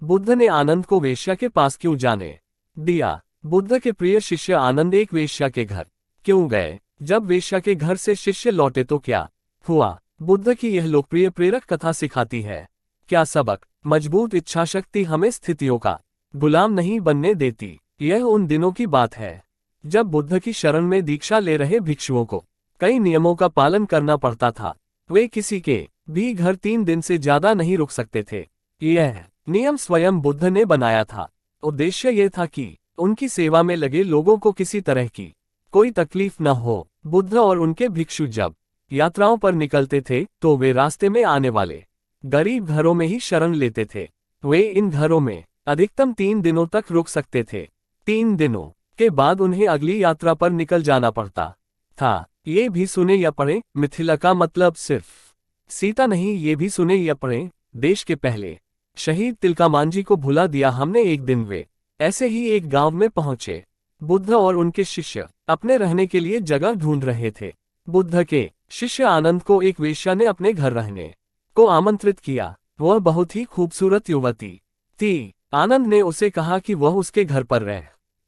बुद्ध ने आनंद को वेश्या के पास क्यों जाने दिया? बुद्ध के प्रिय शिष्य आनंद एक वेश्या के घर क्यों गए? जब वेश्या के घर से शिष्य लौटे तो क्या हुआ? बुद्ध की यह लोकप्रिय प्रेरक कथा सिखाती है क्या सबक? मजबूत इच्छाशक्ति हमें स्थितियों का गुलाम नहीं बनने देती। यह उन दिनों की बात है जब बुद्ध की शरण में दीक्षा ले रहे भिक्षुओं को कई नियमों का पालन करना पड़ता था। वे किसी के भी घर 3 दिन से ज्यादा नहीं रुक सकते थे। यह नियम स्वयं बुद्ध ने बनाया था। उद्देश्य यह था कि उनकी सेवा में लगे लोगों को किसी तरह की कोई तकलीफ न हो। बुद्ध और उनके भिक्षु जब यात्राओं पर निकलते थे तो वे रास्ते में आने वाले गरीब घरों में ही शरण लेते थे। वे इन घरों में अधिकतम 3 दिनों तक रुक सकते थे। 3 दिनों के बाद उन्हें अगली यात्रा पर निकल जाना पड़ता था। ये भी सुने या पढ़े, मिथिला का मतलब सिर्फ सीता नहीं, ये भी सुने या पढ़े, देश के पहले शहीद तिलकामांझी को भुला दिया हमने। एक दिन वे ऐसे ही एक गांव में पहुंचे। बुद्ध और उनके शिष्य अपने रहने के लिए जगह ढूंढ रहे थे। बुद्ध के शिष्य आनंद को एक वेश्या ने अपने घर रहने को आमंत्रित किया। वह बहुत ही खूबसूरत युवती थी। आनंद ने उसे कहा कि वह उसके घर पर रह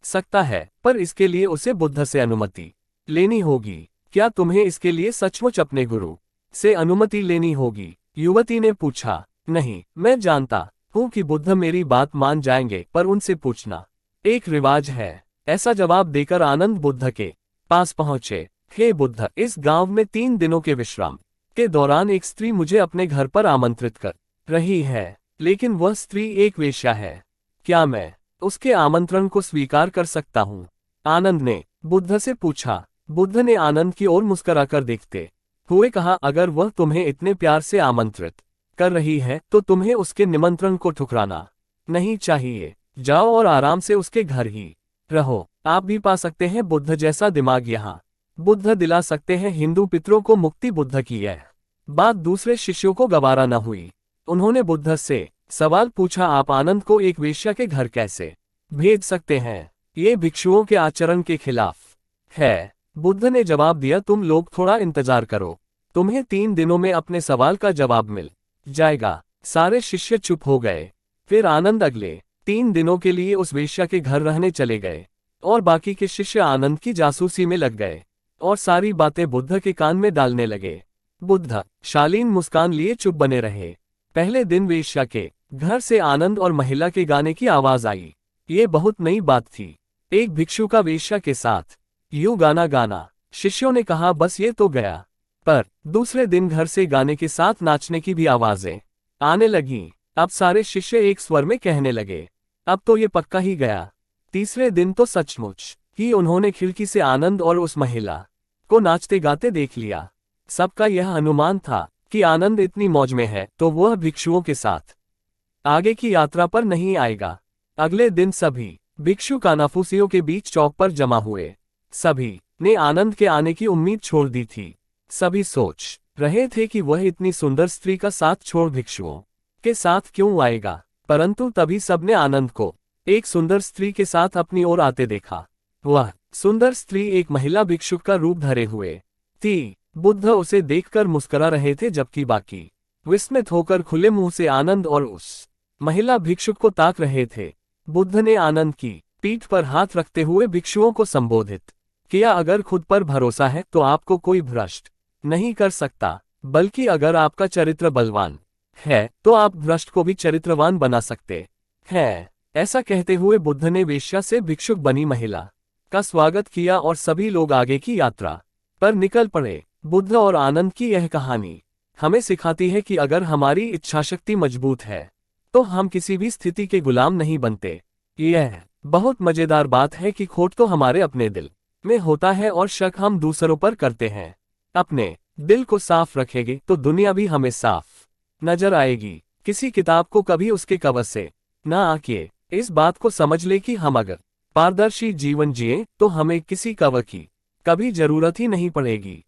सकता है, पर इसके लिए उसे बुद्ध से अनुमति लेनी होगी। क्या तुम्हें इसके लिए सचमुच अपने गुरु से अनुमति लेनी होगी? युवती ने पूछा। नहीं, मैं जानता हूँ कि बुद्ध मेरी बात मान जाएंगे, पर उनसे पूछना एक रिवाज है। ऐसा जवाब देकर आनंद बुद्ध के पास पहुंचे। हे बुद्ध, इस गांव में 3 दिनों के विश्राम के दौरान एक स्त्री मुझे अपने घर पर आमंत्रित कर रही है, लेकिन वह स्त्री एक वेश्या है। क्या मैं उसके आमंत्रण को स्वीकार कर सकता हूँ? आनंद ने बुद्ध से पूछा। बुद्ध ने आनंद की ओर मुस्कुराकर देखते हुए कहा, अगर वह तुम्हें इतने प्यार से आमंत्रित कर रही है तो तुम्हें उसके निमंत्रण को ठुकराना नहीं चाहिए। जाओ और आराम से उसके घर ही रहो। आप भी पा सकते हैं बुद्ध जैसा दिमाग यहाँ। बुद्ध दिला सकते हैं हिंदू पितरों को मुक्ति। बुद्ध की यह बात दूसरे शिष्यों को गवारा न हुई। उन्होंने बुद्ध से सवाल पूछा, आप आनंद को एक वेश्या के घर कैसे भेज सकते हैं? ये भिक्षुओं के आचरण के खिलाफ है। बुद्ध ने जवाब दिया, तुम लोग थोड़ा इंतजार करो, तुम्हें 3 दिनों में अपने सवाल का जवाब मिल जाएगा। सारे शिष्य चुप हो गए। फिर आनंद अगले 3 दिनों के लिए उस वेश्या के घर रहने चले गए और बाकी के शिष्य आनंद की जासूसी में लग गए और सारी बातें बुद्ध के कान में डालने लगे। बुद्ध शालीन मुस्कान लिए चुप बने रहे। पहले दिन वेश्या के घर से आनंद और महिला के गाने की आवाज आई। ये बहुत नई बात थी। एक भिक्षु का वेश्या के साथ यूं गाना गाना। शिष्यों ने कहा, बस ये तो गया। पर दूसरे दिन घर से गाने के साथ नाचने की भी आवाजें आने लगीं। अब सारे शिष्य एक स्वर में कहने लगे, अब तो ये पक्का ही गया। तीसरे दिन तो सचमुच ही उन्होंने खिड़की से आनंद और उस महिला को नाचते गाते देख लिया। सबका यह अनुमान था कि आनंद इतनी मौज में है तो वह भिक्षुओं के साथ आगे की यात्रा पर नहीं आएगा। अगले दिन सभी भिक्षु कानाफूसियों के बीच चौक पर जमा हुए। सभी ने आनंद के आने की उम्मीद छोड़ दी थी। सभी सोच रहे थे कि वह इतनी सुंदर स्त्री का साथ छोड़ भिक्षुओं के साथ क्यों आएगा, परंतु तभी सबने आनंद को एक सुंदर स्त्री के साथ अपनी ओर आते देखा। वह सुंदर स्त्री एक महिला भिक्षुक का रूप धरे हुए थी। बुद्ध उसे देखकर मुस्कुरा रहे थे, जबकि बाकी विस्मित होकर खुले मुंह से आनंद और उस महिला भिक्षुक को ताक रहे थे। बुद्ध ने आनंद की पीठ पर हाथ रखते हुए भिक्षुओं को संबोधित किया, अगर खुद पर भरोसा है तो आपको कोई भ्रष्ट नहीं कर सकता, बल्कि अगर आपका चरित्र बलवान है तो आप भ्रष्ट को भी चरित्रवान बना सकते हैं। ऐसा कहते हुए बुद्ध ने वेश्या से भिक्षुक बनी महिला का स्वागत किया और सभी लोग आगे की यात्रा पर निकल पड़े। बुद्ध और आनंद की यह कहानी हमें सिखाती है कि अगर हमारी इच्छाशक्ति मजबूत है तो हम किसी भी स्थिति के गुलाम नहीं बनते। यह बहुत मजेदार बात है कि खोट तो हमारे अपने दिल में होता है और शक हम दूसरों पर करते हैं। अपने दिल को साफ रखेंगे तो दुनिया भी हमें साफ नजर आएगी। किसी किताब को कभी उसके कवर से ना आंकिए। इस बात को समझ ले कि हम अगर पारदर्शी जीवन जिए तो हमें किसी कवर की कभी जरूरत ही नहीं पड़ेगी।